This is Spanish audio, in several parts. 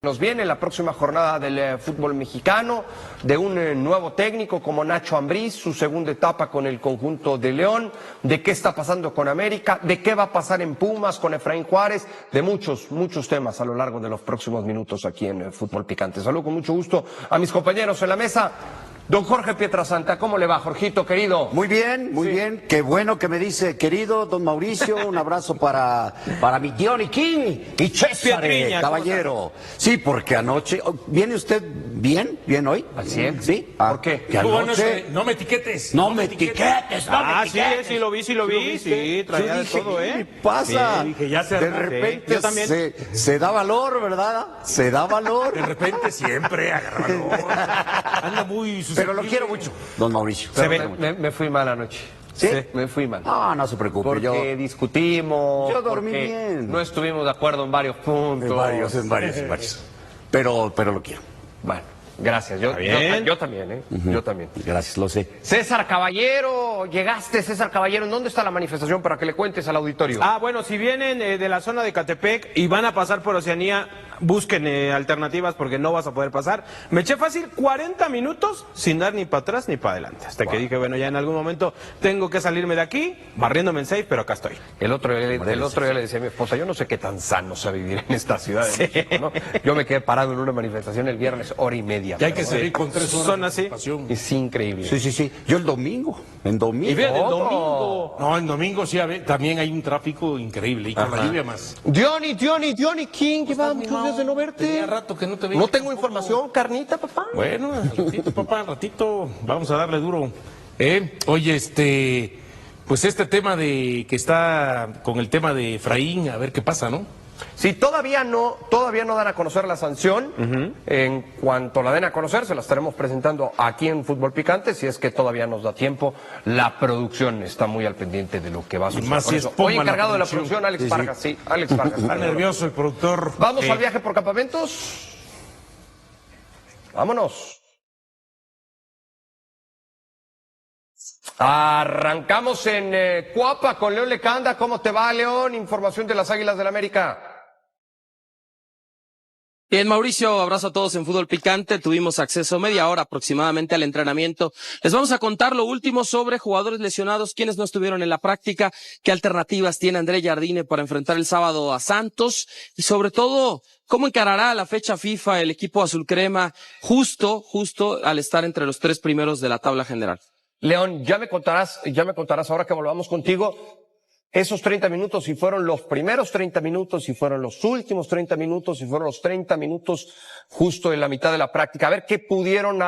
Nos viene la próxima jornada del fútbol mexicano, de un nuevo técnico como Nacho Ambriz, su segunda etapa con el conjunto de León, de qué está pasando con América, de qué va a pasar en Pumas con Efraín Juárez, de muchos temas a lo largo de los próximos minutos aquí en Fútbol Picante. Saludo con mucho gusto a mis compañeros en la mesa. Don Jorge Pietrasanta, ¿cómo le va, Jorgito, querido? Muy bien, muy bien. Qué bueno que me dice, querido don Mauricio, un abrazo para mi tío King y César, caballero. Sí, porque anoche, ¿viene usted bien hoy? ¿Al 100? Sí. ¿Por qué? Que anoche... No me etiquetes. No me etiquetes. Sí lo vi. Sí, traía de todo, ¿Qué me pasa? Sí, dije, ya se de armó. repente Yo también. se da valor, ¿verdad? Se da valor. De repente siempre agarra valor. Anda muy Pero lo quiero mucho, don Mauricio. Me fui mal anoche. ¿Sí? Me fui mal. No se preocupe. Porque discutimos. Yo dormí porque bien. no estuvimos de acuerdo en varios puntos. En varios. Pero lo quiero. Bueno, gracias. Yo también, ¿eh? Yo también. Gracias, lo sé. César Caballero, llegaste, César Caballero. ¿En dónde está la manifestación para que le cuentes al auditorio? Bueno, si vienen de la zona de Catepec y van a pasar por Oceanía, busquen alternativas porque no vas a poder pasar. Me eché fácil 40 minutos sin dar ni para atrás ni para adelante. Hasta que dije, bueno, ya en algún momento tengo que salirme de aquí, barriéndome en safe, pero acá estoy. El otro día le decía a mi esposa, yo no sé qué tan sano sea vivir en esta ciudad de México, ¿no? Yo me quedé parado en una manifestación el viernes, hora y media. Ya hay que salir con 3 horas. Son así. Es increíble. Sí. Yo el domingo. Y vean, el domingo. No, el domingo sí, también hay un tráfico increíble y con la lluvia más. Johnny King, llevaba muchos días de no verte. Tenía rato que no te veía. No tengo información, carnita, papá. Bueno, al ratito, papá, al ratito. Vamos a darle duro. Oye, pues este tema de que está con el tema de Efraín, a ver qué pasa, ¿no? Sí, todavía no dan a conocer la sanción. En cuanto la den a conocer, se la estaremos presentando aquí en Fútbol Picante, si es que todavía nos da tiempo. La producción está muy al pendiente de lo que va a suceder. Más si es Hoy encargado de la producción, Alex Vargas. Sí, Alex Vargas. Está nervioso el productor. ¿Vamos al viaje por campamentos? Vámonos. Arrancamos en Cuapa con León Lecanda. ¿Cómo te va, León? Información de las Águilas del América. Bien, Mauricio, abrazo a todos en Fútbol Picante. Tuvimos acceso media hora aproximadamente al entrenamiento. Les vamos a contar lo último sobre jugadores lesionados, quienes no estuvieron en la práctica, qué alternativas tiene André Jardine para enfrentar el sábado a Santos y sobre todo cómo encarará la fecha FIFA el equipo azul crema justo al estar entre los 3 primeros de la tabla general. León, ya me contarás ahora que volvamos contigo. Esos 30 minutos, si fueron los primeros 30 minutos, si fueron los últimos 30 minutos, si fueron los 30 minutos justo en la mitad de la práctica. A ver qué pudieron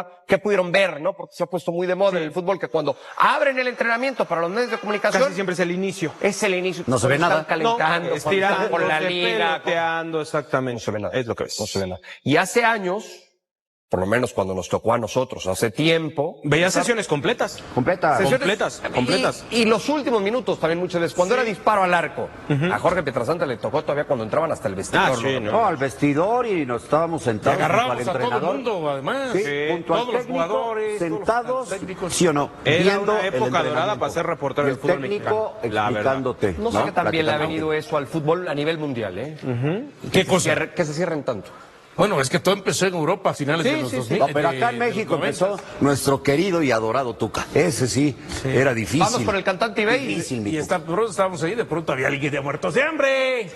ver, ¿no? Porque se ha puesto muy de moda en el fútbol que cuando abren el entrenamiento para los medios de comunicación. Casi siempre es el inicio. Es el inicio. No se ve nada. Están calentando, estirando por la liga. peloteando, exactamente. No se ve nada. Es lo que ves. No se ve nada. Y hace años, por lo menos cuando nos tocó a nosotros, hace tiempo. Veía sesiones completas. Completas. Y los últimos minutos también muchas veces. Cuando era disparo al arco. A Jorge Pietrasanta le tocó todavía cuando entraban hasta el vestidor. No, al vestidor y nos estábamos sentados junto al Agarramos a todo el entrenador. mundo, además. Sí, junto al todos los técnico, jugadores. sentados, Todos los técnicos. ¿sí o no? Era Viendo una el época dorada entrenamiento. para ser reportero El del fútbol técnico mexicano. explicándote. No sé qué tan bien le ha Platicándote. venido eso al fútbol a nivel mundial, ¿eh? ¿Qué cosa? Que se cierren tanto. Bueno, es que todo empezó en Europa a finales de los 2000. No, pero acá en México empezó nuestro querido y adorado Tuca. Ese sí, era difícil. Vamos por el cantante Ibey. Difícil, mi Y Tuca. estábamos ahí, de pronto había alguien de muertos de hambre.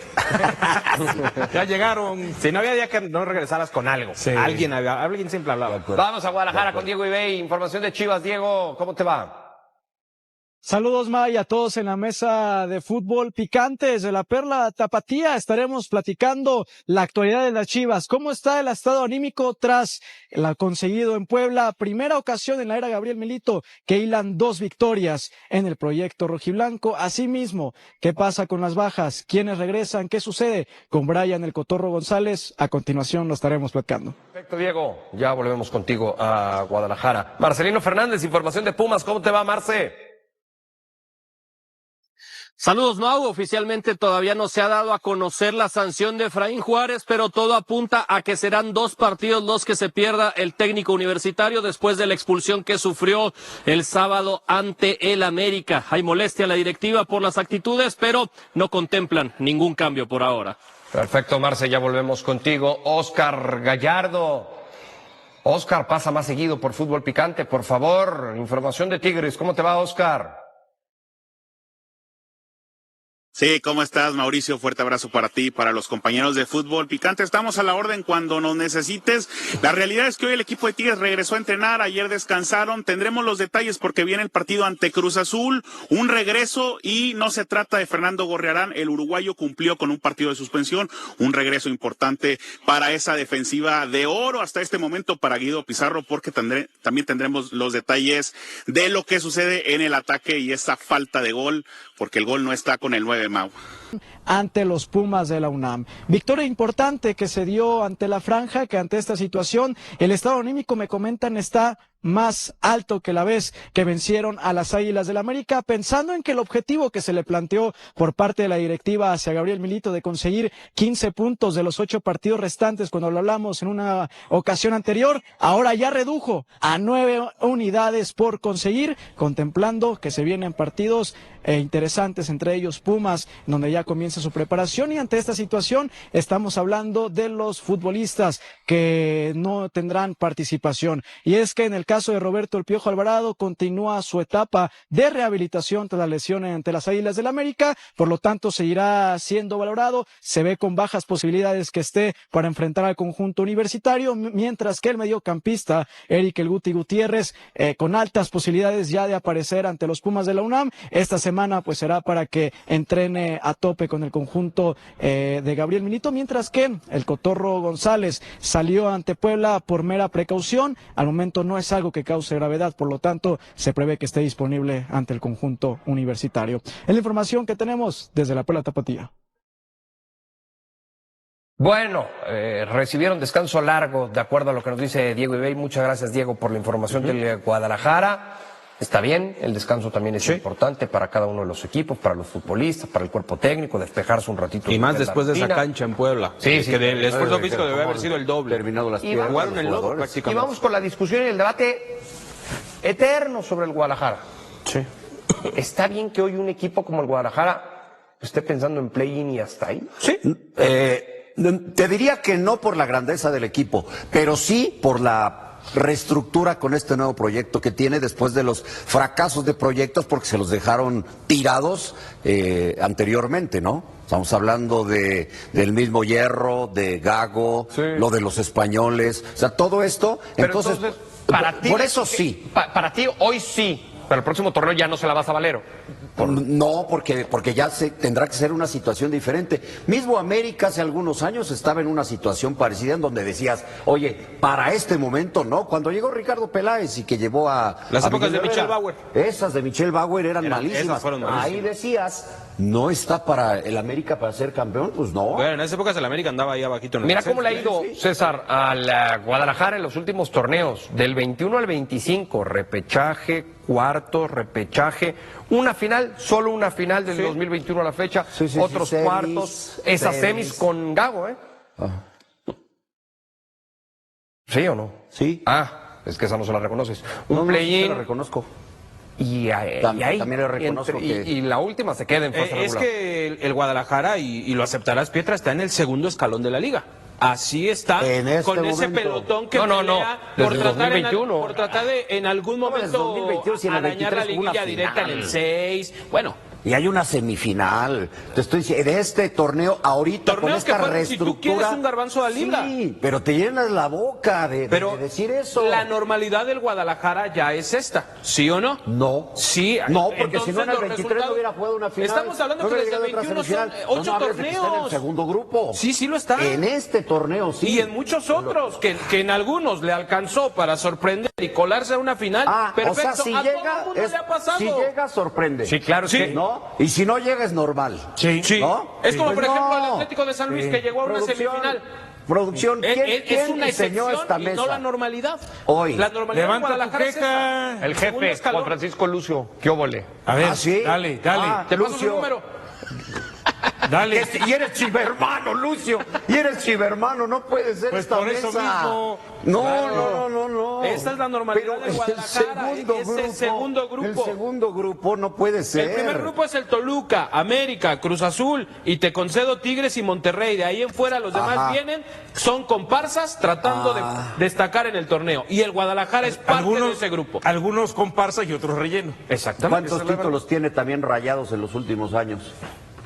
Ya llegaron. Si no había día que no regresaras con algo. Sí. Alguien siempre hablaba. Vamos a Guadalajara con Diego Ibey. Información de Chivas. Diego, ¿cómo te va? Saludos, May, a todos en la mesa de Fútbol Picante. Desde la Perla Tapatía estaremos platicando la actualidad de las Chivas. ¿Cómo está el estado anímico tras lo conseguido en Puebla? Primera ocasión en la era Gabriel Milito que hilan 2 victorias en el proyecto rojiblanco. Asimismo, ¿qué pasa con las bajas? ¿Quiénes regresan? ¿Qué sucede con Brian el Cotorro González? A continuación lo estaremos platicando. Perfecto, Diego. Ya volvemos contigo a Guadalajara. Marcelino Fernández, información de Pumas. ¿Cómo te va, Marce? Saludos, Mau. Oficialmente todavía no se ha dado a conocer la sanción de Efraín Juárez, pero todo apunta a que serán 2 partidos los que se pierda el técnico universitario después de la expulsión que sufrió el sábado ante el América. Hay molestia a la directiva por las actitudes, pero no contemplan ningún cambio por ahora. Perfecto, Marce, ya volvemos contigo. Oscar Gallardo. Oscar, pasa más seguido por Fútbol Picante, por favor. Información de Tigres. ¿Cómo te va, Oscar? Sí, ¿cómo estás, Mauricio? Fuerte abrazo para ti y para los compañeros de Fútbol Picante. Estamos a la orden cuando nos necesites. La realidad es que hoy el equipo de Tigres regresó a entrenar, ayer descansaron. Tendremos los detalles porque viene el partido ante Cruz Azul, un regreso, y no se trata de Fernando Gorriarán. El uruguayo cumplió con un partido de suspensión, un regreso importante para esa defensiva de oro hasta este momento para Guido Pizarro, porque también tendremos los detalles de lo que sucede en el ataque y esa falta de gol, porque el gol no está con el 9, Mau. Ante los Pumas de la UNAM. Victoria importante que se dio ante la franja, que ante esta situación el estado anímico, me comentan, está más alto que la vez que vencieron a las Águilas del América, pensando en que el objetivo que se le planteó por parte de la directiva hacia Gabriel Milito de conseguir 15 puntos de los 8 partidos restantes, cuando lo hablamos en una ocasión anterior, ahora ya redujo a 9 unidades por conseguir, contemplando que se vienen partidos interesantes, entre ellos Pumas, donde ya comienza su preparación, y ante esta situación estamos hablando de los futbolistas que no tendrán participación, y es que en el caso de Roberto El Piojo Alvarado continúa su etapa de rehabilitación tras la lesión ante las Águilas del América, por lo tanto seguirá siendo valorado, se ve con bajas posibilidades que esté para enfrentar al conjunto universitario, mientras que el mediocampista Eric El Guti Gutiérrez con altas posibilidades ya de aparecer ante los Pumas de la UNAM. Esta semana pues será para que entrene a tope con el conjunto de Gabriel Milito, mientras que el Cotorro González salió ante Puebla por mera precaución. Al momento no es algo que cause gravedad, por lo tanto se prevé que esté disponible ante el conjunto universitario. Es la información que tenemos desde la Perla Tapatía. Bueno, recibieron descanso largo, de acuerdo a lo que nos dice Diego Ibey. Muchas gracias, Diego, por la información del Guadalajara. Está bien, el descanso también es importante para cada uno de los equipos, para los futbolistas, para el cuerpo técnico, despejarse un ratito. Y más después de esa cancha en Puebla. Sí, sí. Que el esfuerzo físico debe haber sido el doble. Terminado las piernas, jugaron el lodo Y prácticamente. vamos con la discusión y el debate eterno sobre el Guadalajara. Sí. ¿Está bien que hoy un equipo como el Guadalajara esté pensando en play-in y hasta ahí? Sí. Te diría que no por la grandeza del equipo, pero sí por la reestructura con este nuevo proyecto que tiene después de los fracasos de proyectos, porque se los dejaron tirados anteriormente, ¿no? Estamos hablando del mismo Hierro, de Gago, sí, lo de los españoles, o sea, todo esto. Pero entonces para ti, por eso sí. Para ti hoy sí, pero el próximo torneo ya no se la vas a Valero. No, porque ya tendrá que ser una situación diferente. Mismo América hace algunos años estaba en una situación parecida en donde decías, oye, para este momento no. Cuando llegó Ricardo Peláez y que llevó las épocas de Michel Bauer. Esas de Michel Bauer eran malísimas. Ahí decías, no está para el América para ser campeón, pues no. Bueno, en esas épocas el América andaba ahí abajito. Mira cómo le ha ido, César, al Guadalajara en los últimos torneos, del 21 al 25, repechaje, cuarto, repechaje, una final, solo una final del 2021 a la fecha, otros semis, cuartos, esas semis con Gago, ¿eh? ¿Sí o no? Sí. Ah, es que esa no se la reconoces. Un play-in. No, la reconozco. Y ahí también le reconozco y la última se queda en fase regular. Es que el Guadalajara, y lo aceptarás, Pietra, está en el segundo escalón de la liga. Así está, con ese pelotón que pelea por tratar de en algún momento arañar la liguilla directa en el 6. Bueno. Y hay una semifinal. Te estoy diciendo, de este torneo ahorita con esta reestructura. Si tú quieres un garbanzo de libra. Sí, pero te llenas la boca de decir eso. La normalidad del Guadalajara ya es esta, ¿sí o no? No. Sí. No, porque si no en el 23 no hubiera jugado una final. Estamos hablando que desde el 21 son 8 torneos. Está en el segundo grupo. Sí lo está. En este torneo sí. Y en muchos otros, que en algunos le alcanzó para sorprender y colarse a una final. Perfecto, o sea, si llega, todo el mundo le ha pasado. Si llega, sorprende. Sí, claro, sí. ¿No? Y si no llega es normal. Sí. ¿No? Es como, por ejemplo, el Atlético de San Luis que llegó a una semifinal. Producción, ¿quién una diseñó esta mesa? Y no la normalidad. Hoy. La normalidad de Guadalajara es esa. El jefe, Juan Francisco Lucio, ¿qué óvole? A ver, ¿sí? dale. Te paso su Lucio. número. Dale. Y eres chivermano, Lucio. Y eres chivermano, no puede ser Pues esta por eso mesa. mismo. No, Claro. no. Esa es la normalidad de Guadalajara. Es el segundo grupo. El segundo grupo no puede ser. El primer grupo es el Toluca, América, Cruz Azul, y te concedo Tigres y Monterrey. De ahí en fuera los demás Ajá. vienen, son comparsas tratando de destacar en el torneo. Y el Guadalajara es parte de ese grupo. Algunos comparsas y otros relleno. Exactamente. ¿Cuántos títulos tiene también Rayados en los últimos años?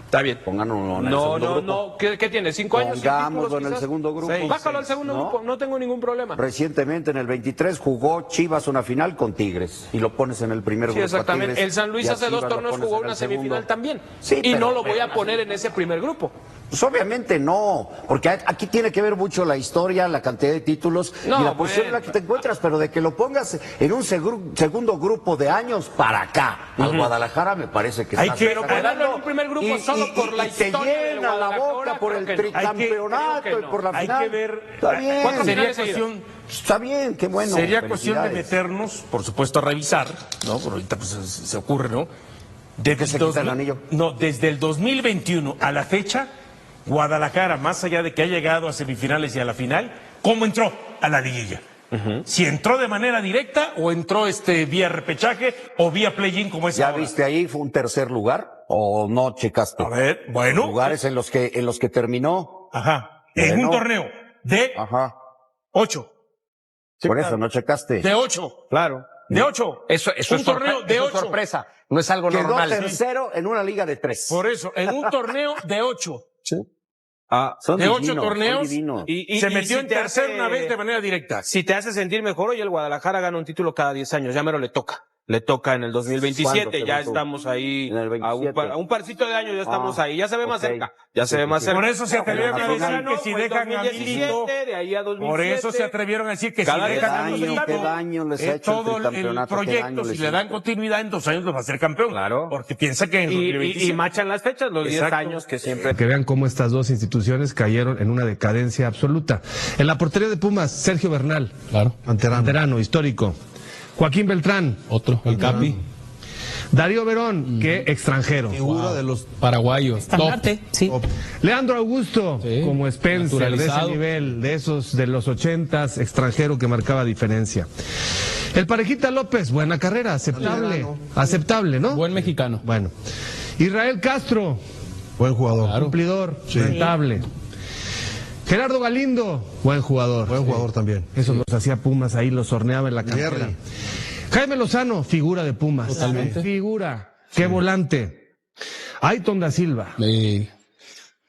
Está bien. Pónganlo en el segundo grupo. No. ¿Qué tiene? ¿5 años? sin Pongámoslo títulos, en el quizás? segundo grupo. Sí. Bájalo al segundo ¿no? grupo, no tengo ningún problema. Recientemente en el 23 jugó Chivas una final con Tigres y lo pones en el primer Sí, grupo. exactamente. a Tigres, El San Luis y a hace 2 Chivas lo torneos pones jugó en el una semifinal segundo. también. Sí, y no pero- lo voy a poner en ese primer grupo. Pues obviamente no, porque aquí tiene que ver mucho la historia, la cantidad de títulos No, y la posición en la que te encuentras, pero de que lo pongas en un segundo grupo de años para acá, al Guadalajara me parece que Hay estás que- Pero ponerlo en un primer grupo solo por la te historia de llena la Guadalajara, boca por el creo que no. tricampeonato Creo que no. y por la Hay final. que ver. Está bien. ¿Cuántas Sería finales cuestión. Está bien, qué bueno. Sería cuestión de felicidades. meternos, por supuesto, a revisar, ¿no? Por ahorita pues, se ocurre, ¿no? que se quita el anillo. No, desde el 2021 a la fecha, Guadalajara, más allá de que ha llegado a semifinales y a la final, ¿cómo entró a la liguilla? Si entró de manera directa o entró vía repechaje o vía play-in como es ¿Ya ahora. viste ahí? ¿Fue un tercer lugar? ¿O no checaste? A ver, bueno. Lugares en los que terminó. Ajá. En Bueno. un torneo de Ajá. 8. Por eso no checaste. De 8. Claro. De 8. Eso un es torneo de eso es 8. sorpresa, no es algo Quedó normal. tercero en una liga de 3. Por eso, en un torneo de 8. Son de 8 divinos, son torneos divinos. se metió si en te tercero hace- una vez de manera directa. Si te hace sentir mejor, hoy el Guadalajara gana un título cada 10 años. Ya mero le toca. Le toca en el 2027. ¿Cuándo te Ya tocó? estamos ahí. En el A 27. un parcito de años ya estamos ahí. Ya se ve más ok. cerca. Ya se ve más cerca. Por eso se atrevieron a Pero decir final que si fue el dejan a 2017, Milito. de ahí a 2007. Por eso se atrevieron a decir que Cada si diez dejan a años, Milito, qué daño les ha hecho el todo el tricampeonato, qué proyecto, daño si les le dan hizo. continuidad, en 2 años los va a ser campeón. Claro. Porque piensa que en el Y 2027. machan las fechas, los 10 Exacto. años que siempre. Que vean cómo estas dos instituciones cayeron en una decadencia absoluta. En la portería de Pumas, Sergio Bernal, Claro. canterano histórico. Joaquín Beltrán, Otro, el Capi. Darío Verón, que extranjero. Figura de los paraguayos. Estandarte, sí. Leandro Augusto, Sí, como Spencer, de ese naturalizado. nivel, de esos de los 80s, extranjero que marcaba diferencia. El Parejita López, buena carrera, aceptable, ¿no? Buen mexicano. Bueno. Israel Castro, Buen jugador. Claro. cumplidor, rentable. Gerardo Galindo, buen jugador. Buen jugador también. Eso los hacía Pumas ahí, los horneaba en la cantera. Jerry. Jaime Lozano, figura de Pumas. Totalmente. Figura. Qué volante. Ayton da Silva.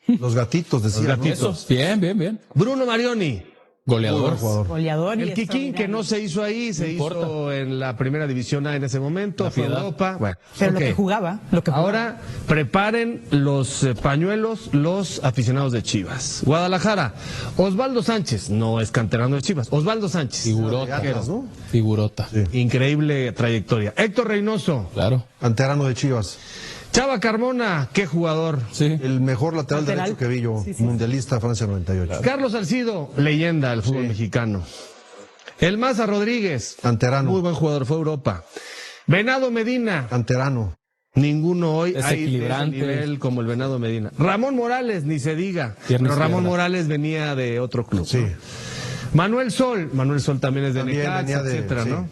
Los gatitos, decían. Los ¿no? gatitos. Eso, bien, bien, bien. Bruno Marioni. Goleador. Buen jugador. Goleador y El Kikín, que no se hizo ahí, se hizo importa. en la primera división A en ese momento, La fue a Piedad. Europa. Bueno, Pero ok. lo que jugaba. Ahora preparen los pañuelos los aficionados de Chivas. Guadalajara, Osvaldo Sánchez, no es canterano de Chivas, Osvaldo Sánchez. Figurota. Atlas, ¿no? Figurota. Increíble trayectoria. Héctor Reynoso, Claro. Canterano de Chivas. Chava Carmona, qué jugador. Sí. El mejor lateral derecho que vi yo. Mundialista Francia 98. Carlos Salcido, leyenda del fútbol mexicano. El Maza Rodríguez, Canterano. muy buen jugador, fue a Europa. Venado Medina, Canterano. ninguno hoy hay de ese Desequilibrante. nivel como el Venado Medina. Ramón Morales, ni se diga. Pierna Pero Ramón izquierda. Morales venía de otro club. Sí. ¿no? Manuel Sol también es de También Necaxa, venía de- etcétera, sí. ¿no?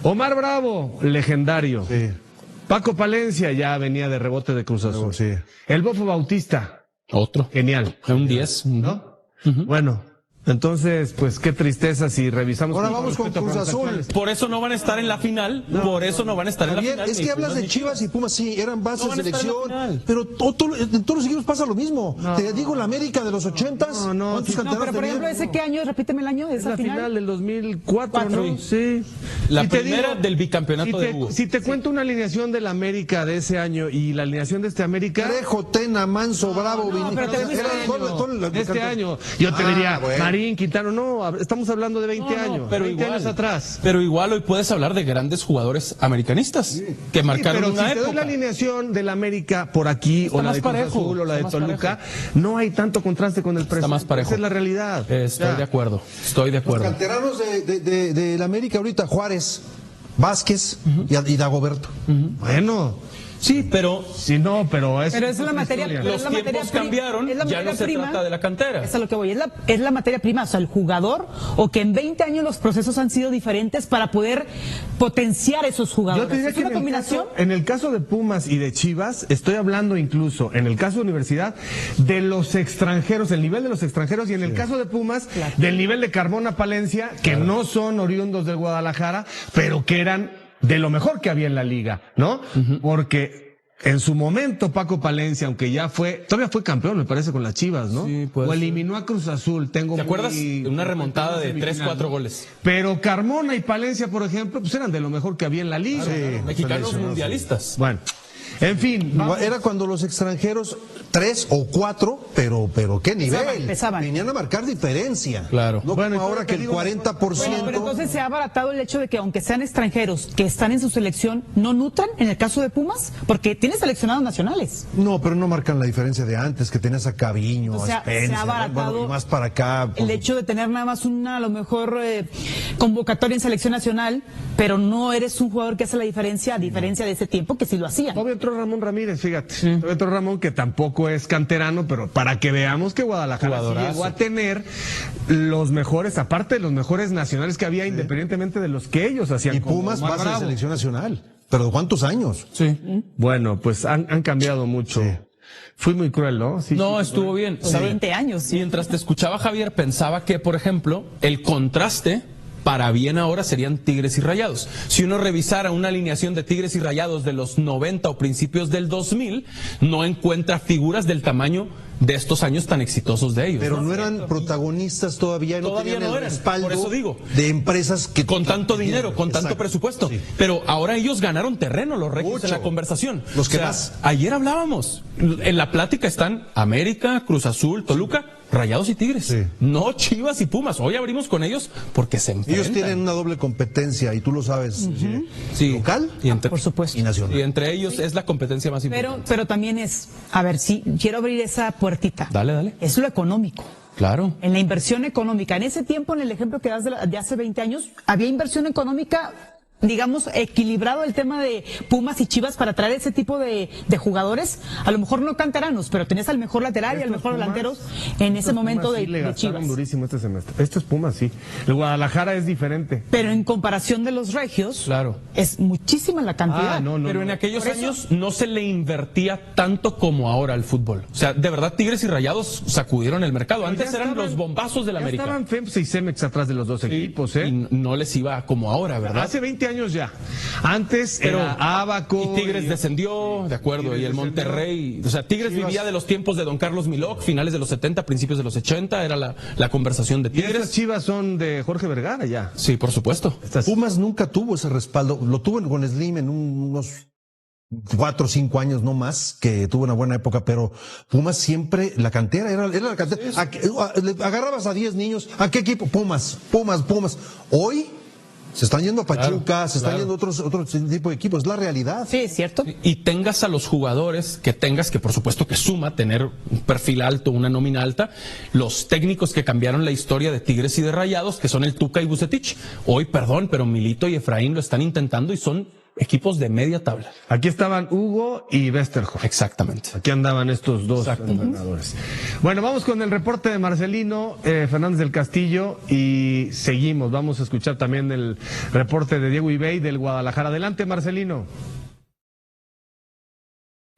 Omar Bravo, legendario. Sí. Paco Palencia ya venía de rebote de Cruz Azul. Sí. El Bofo Bautista, Otro. genial. Un 10. ¿No? Bueno, entonces, pues qué tristeza si revisamos. Ahora vamos con respecto a Cruz programas Azul. actuales. Por eso no van a estar en la final. Por eso no van a estar en la Javier, final. es ni que hablas Pumas de ni Chivas y Pumas, sí, eran bases No van a de estar en la selección, final. pero en todos los equipos pasa lo mismo. Te digo, la América de los 80s, No, ¿cuántos sí. No, canteranos pero por ejemplo, tenían? ¿ese qué año? Repíteme el año de Es esa la final del 2004, ¿no? Sí. La Y te primera del bicampeonato de Hugo. Si te cuento una alineación de la América de ese año y la alineación de este América Trejo, Tena, Manso, Bravo, Vinicius. pero te Era todo el- de este año, yo te diría, bueno. Marín, Quintano, no, estamos hablando de 20 años, pero 20 igual, años atrás. Pero igual hoy puedes hablar de grandes jugadores americanistas que Sí, marcaron pero una si te doy época. la alineación de la América por aquí Está o la más de Cruz parejo, Azul o la de está más Toluca, no hay tanto contraste con el presente. más parejo. Esa es la realidad. Estoy Ya. de acuerdo. Estoy de Los acuerdo. canteranos de la América ahorita, Juárez, Vázquez y Dagoberto. Bueno, Sí, pero Sí, no, pero es la materia, los tiempos cambiaron, ya no se trata de la cantera. Es a lo que voy, es la materia prima, o sea, el jugador, o que en 20 años los procesos han sido diferentes para poder potenciar esos jugadores. Yo te diría es que una combinación. en el caso de Pumas y de Chivas, estoy hablando incluso, en el caso de Universidad, de los extranjeros, el nivel de los extranjeros, y en el caso de Pumas, del nivel de Carmona Palencia, que no son oriundos del Guadalajara, pero que eran de lo mejor que había en la liga, ¿no? Porque en su momento Paco Palencia, aunque todavía fue campeón, me parece, con las Chivas, ¿no? Sí, pues. O eliminó a Cruz Azul, ¿te acuerdas? De una remontada de 3-4 goles. Pero Carmona y Palencia, por ejemplo, pues eran de lo mejor que había en la liga. Claro, mexicanos mundialistas. Bueno, en fin. Era cuando los extranjeros, 3 o 4, pero ¿qué nivel? Pesaban. Venían a marcar diferencia. Claro. No Bueno, como ahora que el 40%. Pero entonces se ha abaratado el hecho de que aunque sean extranjeros que están en su selección, no nutran en el caso de Pumas, porque tiene seleccionados nacionales. No, pero no marcan la diferencia de antes, que tenías a Caviño, O sea, a Spencer, se ha abaratado bueno, y más para acá. el hecho de tener nada más a lo mejor convocatoria en selección nacional, pero no eres un jugador que hace la diferencia, a diferencia de ese tiempo que sí lo hacían. Todavía entró Ramón Ramírez, fíjate. Todavía entró Ramón, que tampoco es canterano, pero para que veamos que Guadalajara sí llegó a tener los mejores, aparte de los mejores nacionales que había, independientemente de los que ellos hacían. Y como Pumas Omar pasa de Bravo. selección nacional. ¿Pero cuántos años? Sí. Bueno, pues han cambiado mucho. Sí. Fui muy cruel, ¿no? Sí, No, sí, estuvo bien. O sea, 20 años. Sí. Mientras te escuchaba, Javier, pensaba que, por ejemplo, el contraste para bien ahora serían Tigres y Rayados. Si uno revisara una alineación de Tigres y Rayados de los 90 o principios del 2000, no encuentra figuras del tamaño de estos años tan exitosos de ellos. Pero no eran protagonistas todavía, no Todavía tenían no el eran, respaldo por eso digo. de empresas que con tanto dinero, con tanto Exacto, presupuesto. sí. Pero ahora ellos ganaron terreno, los Regios, Mucho. en la conversación. Los que más. Ayer hablábamos, en la plática están América, Cruz Azul, Toluca, Rayados y Tigres. Sí. No Chivas y Pumas. Hoy abrimos con ellos porque se enfrentan. Ellos tienen una doble competencia y tú lo sabes. Sí. Local y entre, Por supuesto. y nacional. y entre ellos es la competencia más importante. Pero también es, a ver, sí, quiero abrir esa puertita. Dale, dale. Es lo económico. Claro. En la inversión económica. En ese tiempo, en el ejemplo que das de hace 20 años, había inversión económica, digamos, equilibrado el tema de Pumas y Chivas para traer ese tipo de jugadores, a lo mejor no canteranos, pero tenías al mejor lateral y al mejor delantero en ese momento Pumas sí le de gastaron Chivas. durísimo este semestre. Esto es Pumas, sí. El Guadalajara es diferente. Pero en comparación de los regios, Claro. es muchísima la cantidad. Pero en aquellos Por eso- años no se le invertía tanto como ahora al fútbol. O sea, de verdad Tigres y Rayados sacudieron el mercado. Antes Ya eran estaban- los bombazos de la ya América. Estaban FEMS y Cemex atrás de los dos equipos, ¿eh? Y no les iba como ahora, ¿verdad? Hace 20 años ya. Antes Pero era Ábaco. y Tigres descendió, de acuerdo, Tigres y el descendió. Monterrey, o sea, Tigres Chivas. vivía de los tiempos de Don Carlos Milok, finales de los 70, principios de los 80, era la conversación de Y estas Tigres. Chivas son de Jorge Vergara ya. Sí, por supuesto. Pumas nunca tuvo ese respaldo. Lo tuvo con Slim en unos 4 o 5 años, no más, que tuvo una buena época, pero Pumas siempre, la cantera, era la cantera. Le agarrabas a 10 niños. ¿A qué equipo? Pumas. Hoy se están yendo a Pachuca, se están yendo a otro tipo de equipos. Es la realidad. Sí, es cierto. Y tengas a los jugadores que tengas, que por supuesto que suma tener un perfil alto, una nómina alta, los técnicos que cambiaron la historia de Tigres y de Rayados, que son el Tuca y Vucetich. Hoy, perdón, pero Milito y Efraín lo están intentando y son equipos de media tabla. Aquí estaban Hugo y Westerhoff. Exactamente. Aquí andaban estos dos entrenadores. Bueno, vamos con el reporte de Marcelino Fernández del Castillo y seguimos. Vamos a escuchar también el reporte de Diego Ibey del Guadalajara. Adelante, Marcelino.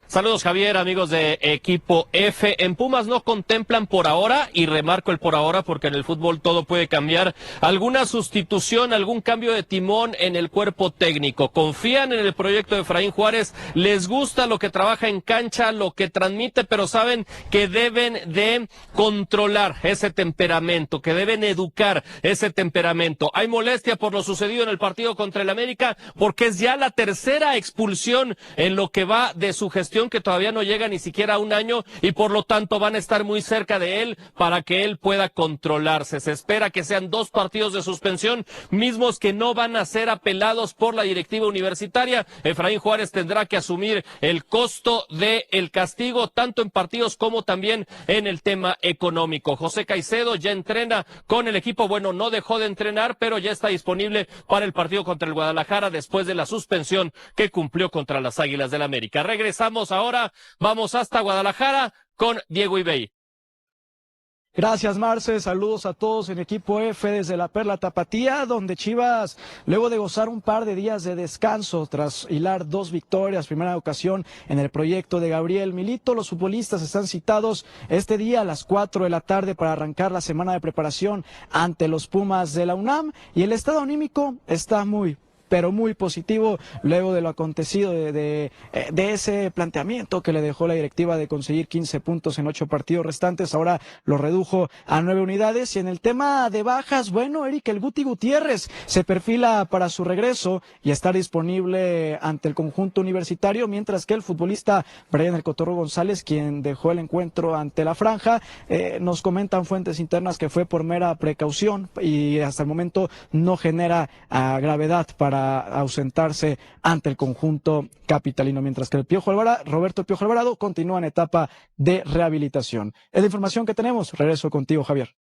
Saludos, Javier, amigos de Equipo F. En Pumas no contemplan por ahora, y remarco el por ahora porque en el fútbol todo puede cambiar, alguna sustitución, algún cambio de timón en el cuerpo técnico. Confían en el proyecto de Efraín Juárez, les gusta lo que trabaja en cancha, lo que transmite, pero saben que deben de controlar ese temperamento, que deben educar ese temperamento. Hay molestia por lo sucedido en el partido contra el América, porque es ya la tercera expulsión en lo que va de su gestión lesión que todavía no llega ni siquiera a un año y por lo tanto van a estar muy cerca de él para que él pueda controlarse. Se espera que sean 2 partidos de suspensión, mismos que no van a ser apelados por la directiva universitaria. Efraín Juárez tendrá que asumir el costo del castigo, tanto en partidos como también en el tema económico. José Caicedo ya entrena con el equipo, bueno, no dejó de entrenar, pero ya está disponible para el partido contra el Guadalajara después de la suspensión que cumplió contra las Águilas del América. Regresamos ahora, vamos hasta Guadalajara con Diego Ibey. Gracias, Marce. Saludos a todos en equipo F desde la Perla Tapatía, donde Chivas, luego de gozar un par de días de descanso tras hilar 2 victorias, primera ocasión en el proyecto de Gabriel Milito, los futbolistas están citados este día a las 4 de la tarde para arrancar la semana de preparación ante los Pumas de la UNAM, y el estado anímico está pero muy positivo luego de lo acontecido de ese planteamiento que le dejó la directiva de conseguir 15 puntos en 8 partidos restantes. Ahora lo redujo a 9 unidades. Y en el tema de bajas, bueno, Eric, el Guti Gutiérrez se perfila para su regreso y estar disponible ante el conjunto universitario, mientras que el futbolista Brian El Cotorro González, quien dejó el encuentro ante la franja, nos comentan fuentes internas que fue por mera precaución y hasta el momento no genera gravedad para ausentarse ante el conjunto capitalino, mientras que Roberto Piojo Alvarado continúa en etapa de rehabilitación. Es la información que tenemos. Regreso contigo, Javier.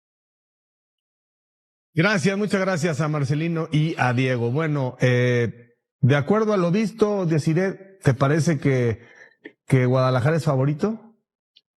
Gracias, muchas gracias a Marcelino y a Diego. Bueno, de acuerdo a lo visto, Desiree, ¿te parece que Guadalajara es favorito?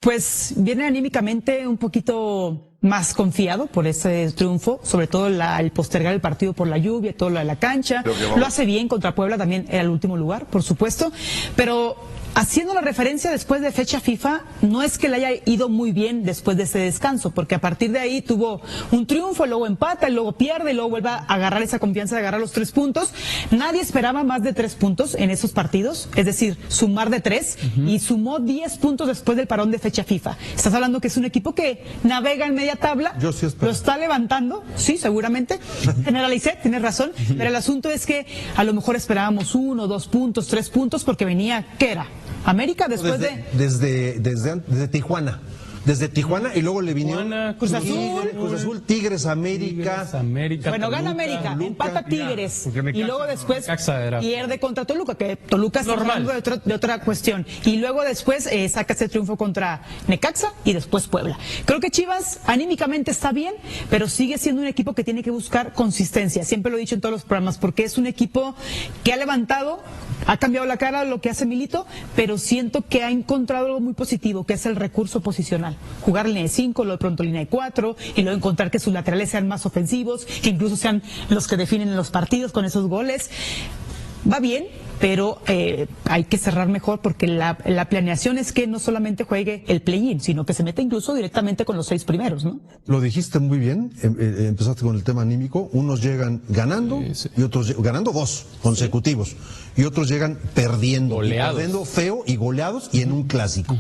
Pues viene anímicamente un poquito más confiado por ese triunfo, sobre todo el postergar el partido por la lluvia, todo lo de la cancha. Lo hace bien contra Puebla, también era el último lugar, por supuesto, pero haciendo la referencia después de fecha FIFA, no es que le haya ido muy bien después de ese descanso, porque a partir de ahí tuvo un triunfo, luego empata, y luego pierde, y luego vuelve a agarrar esa confianza de agarrar los 3 puntos. Nadie esperaba más de 3 puntos en esos partidos, es decir, sumar de 3, y sumó 10 puntos después del parón de fecha FIFA. Estás hablando que es un equipo que navega en media tabla, Yo sí espero. lo está levantando, sí, seguramente, generalicé, tienes razón, pero el asunto es que a lo mejor esperábamos 1, 2 puntos, 3 puntos, porque venía, ¿qué era? América después desde Tijuana. Desde Tijuana y luego le vinieron Cruz Azul, Tigres, América. Bueno, gana América, empata Tigres y luego después pierde contra Toluca, que Toluca está hablando de otra cuestión. Y luego después saca ese triunfo contra Necaxa y después Puebla. Creo que Chivas anímicamente está bien, pero sigue siendo un equipo que tiene que buscar consistencia. Siempre lo he dicho en todos los programas, porque es un equipo que ha levantado, ha cambiado la cara a lo que hace Milito, pero siento que ha encontrado algo muy positivo, que es el recurso posicional. Jugar línea de 5, luego de pronto línea de 4, y luego encontrar que sus laterales sean más ofensivos, que incluso sean los que definen los partidos con esos goles. Va bien, pero hay que cerrar mejor, porque la planeación es que no solamente juegue el play-in, sino que se meta incluso directamente con los 6 primeros, ¿no? Lo dijiste muy bien, empezaste con el tema anímico. Unos llegan ganando y otros ganando 2 consecutivos, y otros llegan perdiendo feo y goleados y en un clásico.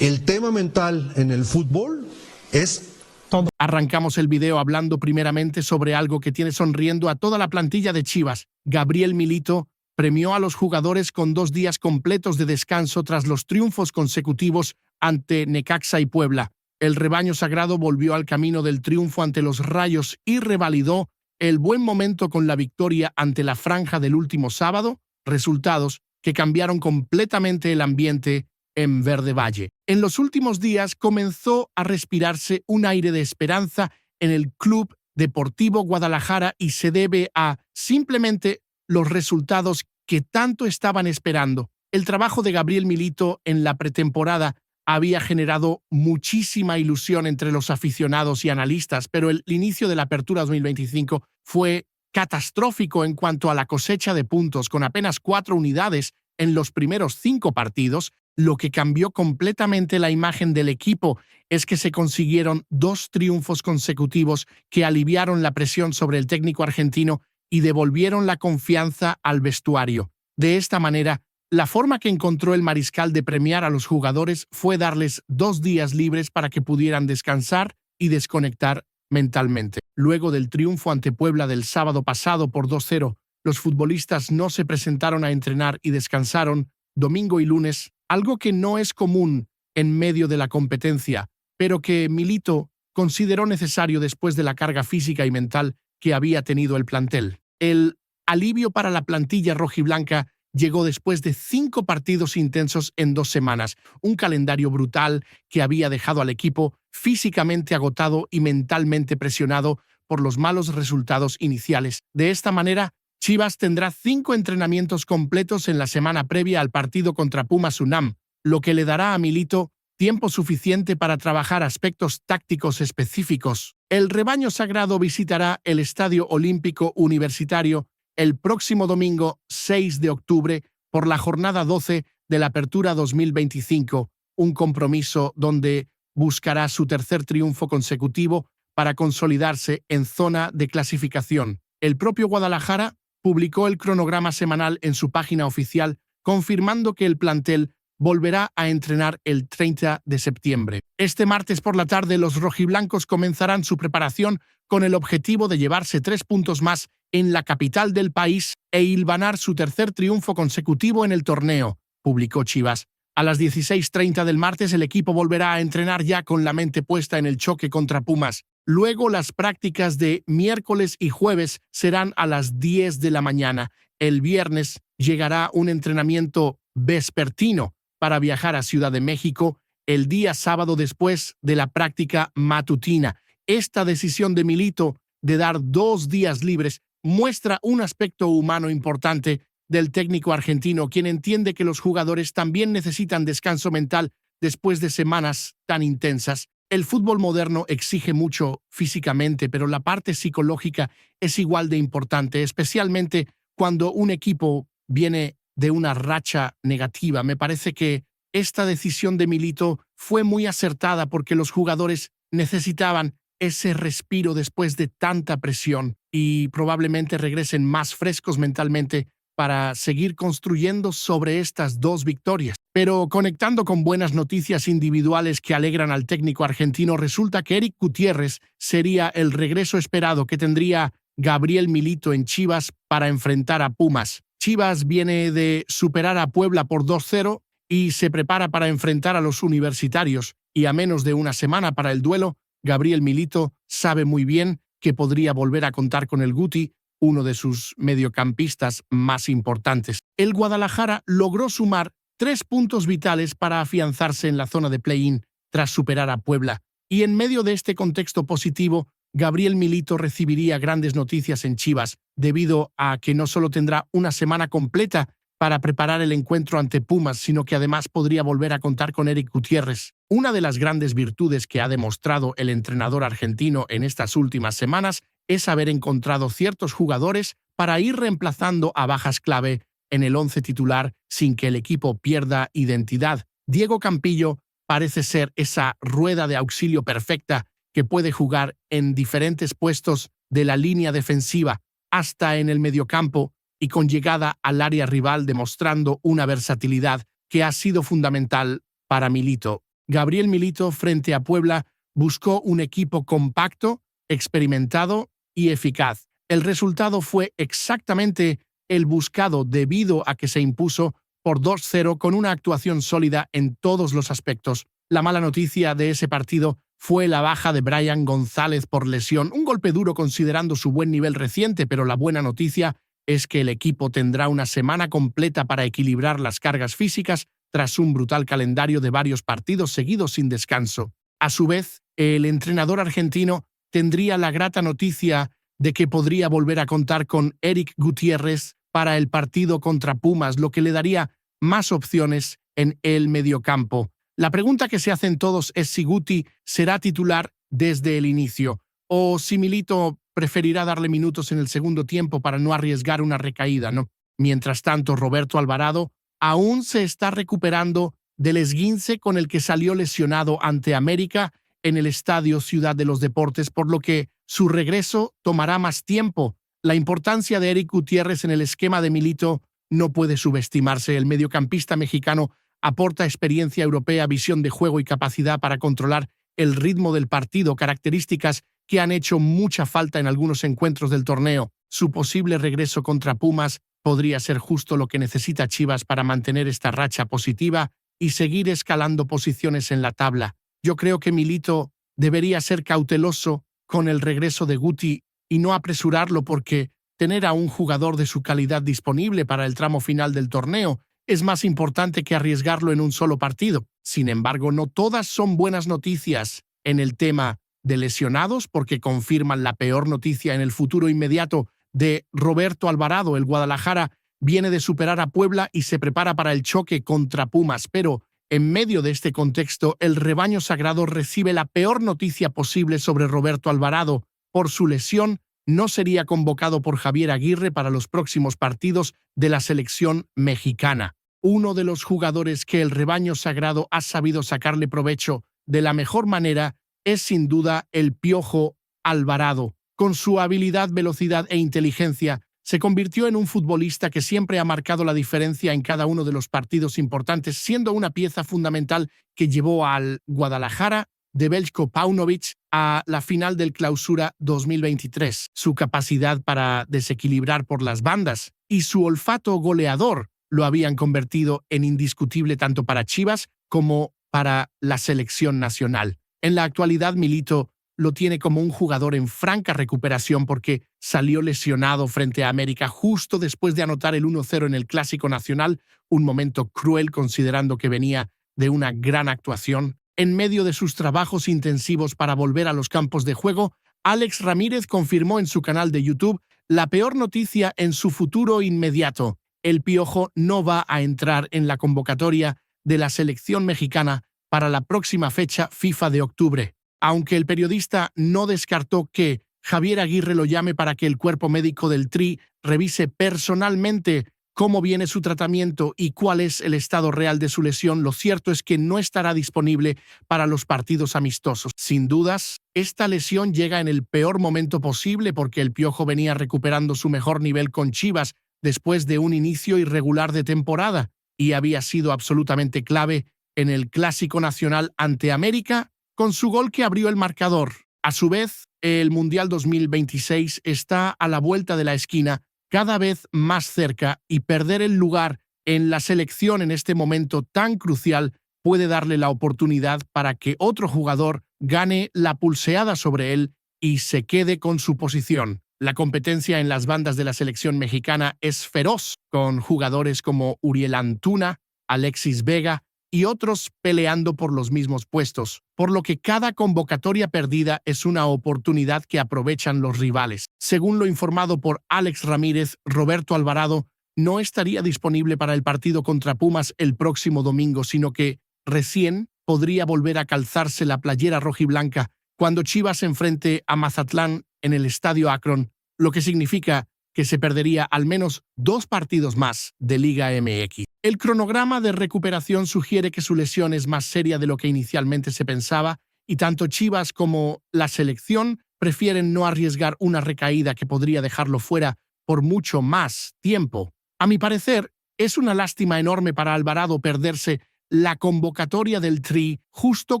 El tema mental en el fútbol es todo. Arrancamos el video hablando primeramente sobre algo que tiene sonriendo a toda la plantilla de Chivas. Gabriel Milito premió a los jugadores con 2 días completos de descanso tras los triunfos consecutivos ante Necaxa y Puebla. El rebaño sagrado volvió al camino del triunfo ante los Rayos y revalidó el buen momento con la victoria ante la Franja del último sábado, resultados que cambiaron completamente el ambiente en Verde Valle. En los últimos días comenzó a respirarse un aire de esperanza en el Club Deportivo Guadalajara, y se debe a simplemente los resultados que tanto estaban esperando. El trabajo de Gabriel Milito en la pretemporada había generado muchísima ilusión entre los aficionados y analistas, pero el inicio de la Apertura 2025 fue catastrófico en cuanto a la cosecha de puntos, con apenas 4 unidades en los primeros 5 partidos. Lo que cambió completamente la imagen del equipo es que se consiguieron 2 triunfos consecutivos que aliviaron la presión sobre el técnico argentino y devolvieron la confianza al vestuario. De esta manera, la forma que encontró el mariscal de premiar a los jugadores fue darles 2 días libres para que pudieran descansar y desconectar mentalmente. Luego del triunfo ante Puebla del sábado pasado por 2-0, los futbolistas no se presentaron a entrenar y descansaron domingo y lunes algo que no es común en medio de la competencia, pero que Milito consideró necesario después de la carga física y mental que había tenido el plantel. El alivio para la plantilla rojiblanca llegó después de 5 partidos intensos en 2 semanas, un calendario brutal que había dejado al equipo físicamente agotado y mentalmente presionado por los malos resultados iniciales. De esta manera, Chivas tendrá 5 entrenamientos completos en la semana previa al partido contra Pumas UNAM, lo que le dará a Milito tiempo suficiente para trabajar aspectos tácticos específicos. El rebaño sagrado visitará el Estadio Olímpico Universitario el próximo domingo 6 de octubre por la jornada 12 de la Apertura 2025, un compromiso donde buscará su tercer triunfo consecutivo para consolidarse en zona de clasificación. El propio Guadalajara publicó el cronograma semanal en su página oficial, confirmando que el plantel volverá a entrenar el 30 de septiembre. Este martes por la tarde, los rojiblancos comenzarán su preparación con el objetivo de llevarse 3 puntos más en la capital del país e hilvanar su tercer triunfo consecutivo en el torneo, publicó Chivas. A las 16:30 del martes, el equipo volverá a entrenar ya con la mente puesta en el choque contra Pumas. Luego, las prácticas de miércoles y jueves serán a las 10 de la mañana. El viernes llegará un entrenamiento vespertino para viajar a Ciudad de México el día sábado después de la práctica matutina. Esta decisión de Milito de dar 2 días libres muestra un aspecto humano importante del técnico argentino, quien entiende que los jugadores también necesitan descanso mental después de semanas tan intensas. El fútbol moderno exige mucho físicamente, pero la parte psicológica es igual de importante, especialmente cuando un equipo viene de una racha negativa. Me parece que esta decisión de Milito fue muy acertada porque los jugadores necesitaban ese respiro después de tanta presión y probablemente regresen más frescos mentalmente para seguir construyendo sobre estas 2 victorias. Pero conectando con buenas noticias individuales que alegran al técnico argentino, resulta que Eric Gutiérrez sería el regreso esperado que tendría Gabriel Milito en Chivas para enfrentar a Pumas. Chivas viene de superar a Puebla por 2-0 y se prepara para enfrentar a los universitarios, y a menos de una semana para el duelo, Gabriel Milito sabe muy bien que podría volver a contar con el Guti, uno de sus mediocampistas más importantes. El Guadalajara logró sumar 3 puntos vitales para afianzarse en la zona de play-in tras superar a Puebla, y en medio de este contexto positivo, Gabriel Milito recibiría grandes noticias en Chivas, debido a que no solo tendrá una semana completa para preparar el encuentro ante Pumas, sino que además podría volver a contar con Eric Gutiérrez. Una de las grandes virtudes que ha demostrado el entrenador argentino en estas últimas semanas es haber encontrado ciertos jugadores para ir reemplazando a bajas clave en el 11 titular sin que el equipo pierda identidad. Diego Campillo parece ser esa rueda de auxilio perfecta que puede jugar en diferentes puestos de la línea defensiva hasta en el mediocampo y con llegada al área rival, demostrando una versatilidad que ha sido fundamental para Milito. Gabriel Milito frente a Puebla buscó un equipo compacto, experimentado y eficaz. El resultado fue exactamente el buscado debido a que se impuso por 2-0 con una actuación sólida en todos los aspectos. La mala noticia de ese partido fue la baja de Brian González por lesión, un golpe duro considerando su buen nivel reciente, pero la buena noticia es que el equipo tendrá una semana completa para equilibrar las cargas físicas tras un brutal calendario de varios partidos seguidos sin descanso. A su vez, el entrenador argentino tendría la grata noticia de que podría volver a contar con Eric Gutiérrez para el partido contra Pumas, lo que le daría más opciones en el mediocampo. La pregunta que se hacen todos es si Guti será titular desde el inicio o si Milito preferirá darle minutos en el segundo tiempo para no arriesgar una recaída, ¿no? Mientras tanto, Roberto Alvarado aún se está recuperando del esguince con el que salió lesionado ante América en el Estadio Ciudad de los Deportes, por lo que su regreso tomará más tiempo. La importancia de Eric Gutiérrez en el esquema de Milito no puede subestimarse. El mediocampista mexicano aporta experiencia europea, visión de juego y capacidad para controlar el ritmo del partido, características que han hecho mucha falta en algunos encuentros del torneo. Su posible regreso contra Pumas podría ser justo lo que necesita Chivas para mantener esta racha positiva y seguir escalando posiciones en la tabla. Yo creo que Milito debería ser cauteloso con el regreso de Guti y no apresurarlo, porque tener a un jugador de su calidad disponible para el tramo final del torneo es más importante que arriesgarlo en un solo partido. Sin embargo, no todas son buenas noticias en el tema de lesionados, porque confirman la peor noticia en el futuro inmediato de Roberto Alvarado. El Guadalajara viene de superar a Puebla y se prepara para el choque contra Pumas, pero en medio de este contexto, el rebaño sagrado recibe la peor noticia posible sobre Roberto Alvarado. Por su lesión, no sería convocado por Javier Aguirre para los próximos partidos de la selección mexicana. Uno de los jugadores que el rebaño sagrado ha sabido sacarle provecho de la mejor manera es sin duda el Piojo Alvarado. Con su habilidad, velocidad e inteligencia, se convirtió en un futbolista que siempre ha marcado la diferencia en cada uno de los partidos importantes, siendo una pieza fundamental que llevó al Guadalajara de Veljko Paunovic a la final del Clausura 2023. Su capacidad para desequilibrar por las bandas y su olfato goleador lo habían convertido en indiscutible tanto para Chivas como para la selección nacional. En la actualidad, Milito lo tiene como un jugador en franca recuperación, porque salió lesionado frente a América justo después de anotar el 1-0 en el Clásico Nacional, un momento cruel considerando que venía de una gran actuación. En medio de sus trabajos intensivos para volver a los campos de juego, Alex Ramírez confirmó en su canal de YouTube la peor noticia en su futuro inmediato. El Piojo no va a entrar en la convocatoria de la selección mexicana para la próxima fecha FIFA de octubre. Aunque el periodista no descartó que Javier Aguirre lo llame para que el cuerpo médico del Tri revise personalmente cómo viene su tratamiento y cuál es el estado real de su lesión, lo cierto es que no estará disponible para los partidos amistosos. Sin dudas, esta lesión llega en el peor momento posible, porque el Piojo venía recuperando su mejor nivel con Chivas después de un inicio irregular de temporada y había sido absolutamente clave en el Clásico Nacional ante América, con su gol que abrió el marcador. A su vez, el Mundial 2026 está a la vuelta de la esquina, cada vez más cerca, y perder el lugar en la selección en este momento tan crucial puede darle la oportunidad para que otro jugador gane la pulseada sobre él y se quede con su posición. La competencia en las bandas de la selección mexicana es feroz, con jugadores como Uriel Antuna, Alexis Vega y otros peleando por los mismos puestos, por lo que cada convocatoria perdida es una oportunidad que aprovechan los rivales. Según lo informado por Alex Ramírez, Roberto Alvarado no estaría disponible para el partido contra Pumas el próximo domingo, sino que recién podría volver a calzarse la playera rojiblanca cuando Chivas se enfrente a Mazatlán en el Estadio Akron, lo que significa que se perdería al menos 2 partidos más de Liga MX. El cronograma de recuperación sugiere que su lesión es más seria de lo que inicialmente se pensaba, y tanto Chivas como la selección prefieren no arriesgar una recaída que podría dejarlo fuera por mucho más tiempo. A mi parecer, es una lástima enorme para Alvarado perderse la convocatoria del Tri justo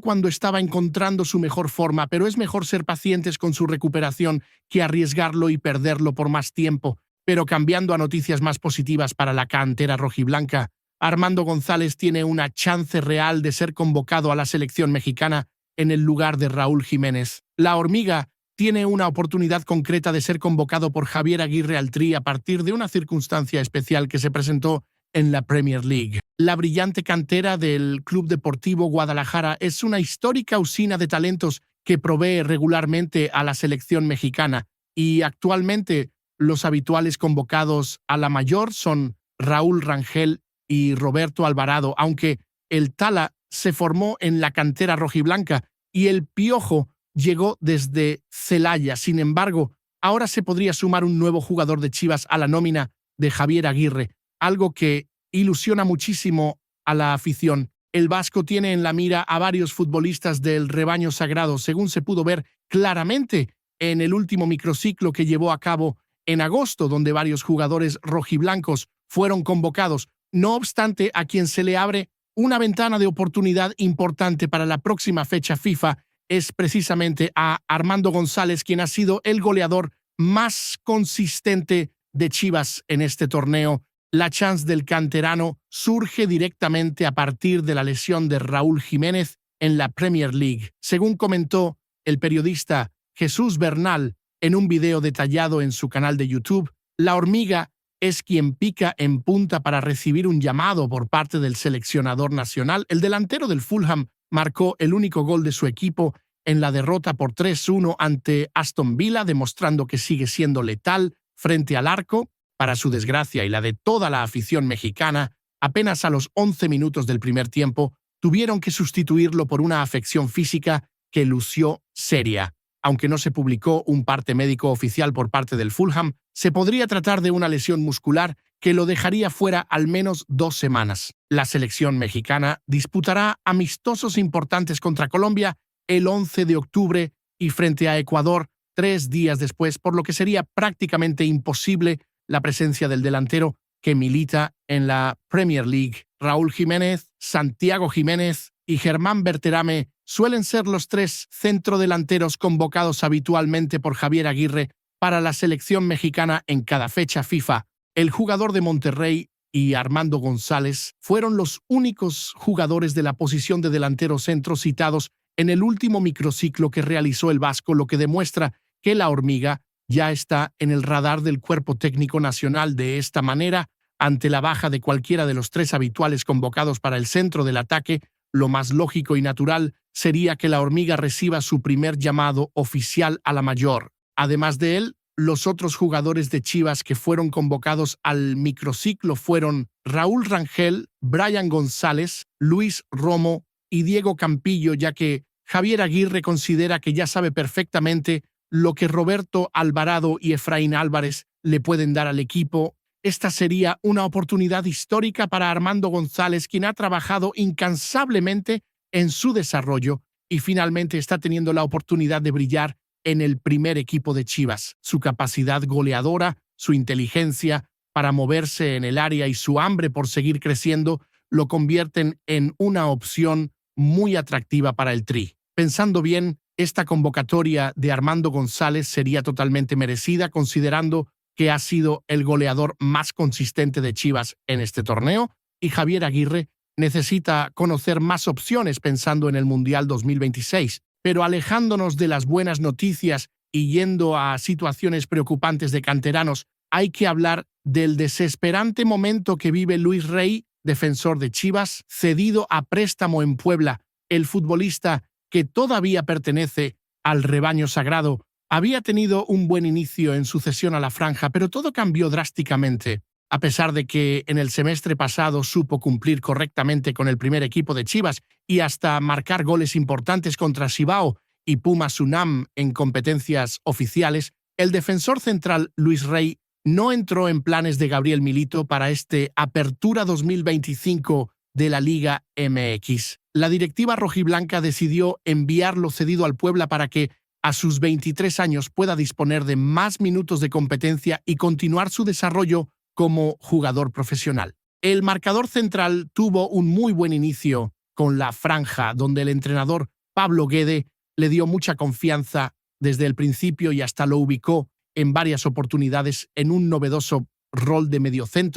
cuando estaba encontrando su mejor forma, pero es mejor ser pacientes con su recuperación que arriesgarlo y perderlo por más tiempo. Pero cambiando a noticias más positivas para la cantera rojiblanca, Armando González tiene una chance real de ser convocado a la selección mexicana en el lugar de Raúl Jiménez. La Hormiga tiene una oportunidad concreta de ser convocado por Javier Aguirre al Tri a partir de una circunstancia especial que se presentó en la Premier League. La brillante cantera del Club Deportivo Guadalajara es una histórica usina de talentos que provee regularmente a la selección mexicana, y actualmente los habituales convocados a la mayor son Raúl Rangel y Roberto Alvarado, aunque el Tala se formó en la cantera rojiblanca y el Piojo llegó desde Celaya. Sin embargo, ahora se podría sumar un nuevo jugador de Chivas a la nómina de Javier Aguirre, algo que ilusiona muchísimo a la afición. El vasco tiene en la mira a varios futbolistas del rebaño sagrado, según se pudo ver claramente en el último microciclo que llevó a cabo en agosto, donde varios jugadores rojiblancos fueron convocados. No obstante, a quien se le abre una ventana de oportunidad importante para la próxima fecha FIFA es precisamente a Armando González, quien ha sido el goleador más consistente de Chivas en este torneo la chance del canterano surge directamente a partir de la lesión de Raúl Jiménez en la Premier League. Según comentó el periodista Jesús Bernal en un video detallado en su canal de YouTube, la hormiga es quien pica en punta para recibir un llamado por parte del seleccionador nacional. El delantero del Fulham marcó el único gol de su equipo en la derrota por 3-1 ante Aston Villa, demostrando que sigue siendo letal frente al arco. Para su desgracia y la de toda la afición mexicana, apenas a los 11 minutos del primer tiempo tuvieron que sustituirlo por una afección física que lució seria. Aunque no se publicó un parte médico oficial por parte del Fulham, se podría tratar de una lesión muscular que lo dejaría fuera al menos 2 semanas. La selección mexicana disputará amistosos importantes contra Colombia el 11 de octubre y frente a Ecuador 3 días después, por lo que sería prácticamente imposible la presencia del delantero que milita en la Premier League. Raúl Jiménez, Santiago Jiménez y Germán Berterame suelen ser los 3 centrodelanteros convocados habitualmente por Javier Aguirre para la selección mexicana en cada fecha FIFA. El jugador de Monterrey y Armando González fueron los únicos jugadores de la posición de delantero centro citados en el último microciclo que realizó el Vasco, lo que demuestra que la hormiga ya está en el radar del cuerpo técnico nacional. De esta manera, ante la baja de cualquiera de los 3 habituales convocados para el centro del ataque, lo más lógico y natural sería que la hormiga reciba su primer llamado oficial a la mayor. Además de él, los otros jugadores de Chivas que fueron convocados al microciclo fueron Raúl Rangel, Brian González, Luis Romo y Diego Campillo, ya que Javier Aguirre considera que ya sabe perfectamente lo que Roberto Alvarado y Efraín Álvarez le pueden dar al equipo. Esta sería una oportunidad histórica para Armando González, quien ha trabajado incansablemente en su desarrollo y finalmente está teniendo la oportunidad de brillar en el primer equipo de Chivas. Su capacidad goleadora, su inteligencia para moverse en el área y su hambre por seguir creciendo lo convierten en una opción muy atractiva para el Tri. Pensando bien, esta convocatoria de Armando González sería totalmente merecida, considerando que ha sido el goleador más consistente de Chivas en este torneo, y Javier Aguirre necesita conocer más opciones pensando en el Mundial 2026. Pero alejándonos de las buenas noticias y yendo a situaciones preocupantes de canteranos, hay que hablar del desesperante momento que vive Luis Rey, defensor de Chivas, cedido a préstamo en Puebla. El futbolista, que todavía pertenece al rebaño sagrado, había tenido un buen inicio en su cesión a la franja, pero todo cambió drásticamente. A pesar de que en el semestre pasado supo cumplir correctamente con el primer equipo de Chivas y hasta marcar goles importantes contra Cibao y Pumas UNAM en competencias oficiales, el defensor central Luis Rey no entró en planes de Gabriel Milito para este Apertura 2025 de la Liga MX. La directiva rojiblanca decidió enviarlo cedido al Puebla para que a sus 23 años pueda disponer de más minutos de competencia y continuar su desarrollo como jugador profesional. El marcador central tuvo un muy buen inicio con la franja, donde el entrenador Pablo Guede le dio mucha confianza desde el principio y hasta lo ubicó en varias oportunidades en un novedoso rol de mediocentro.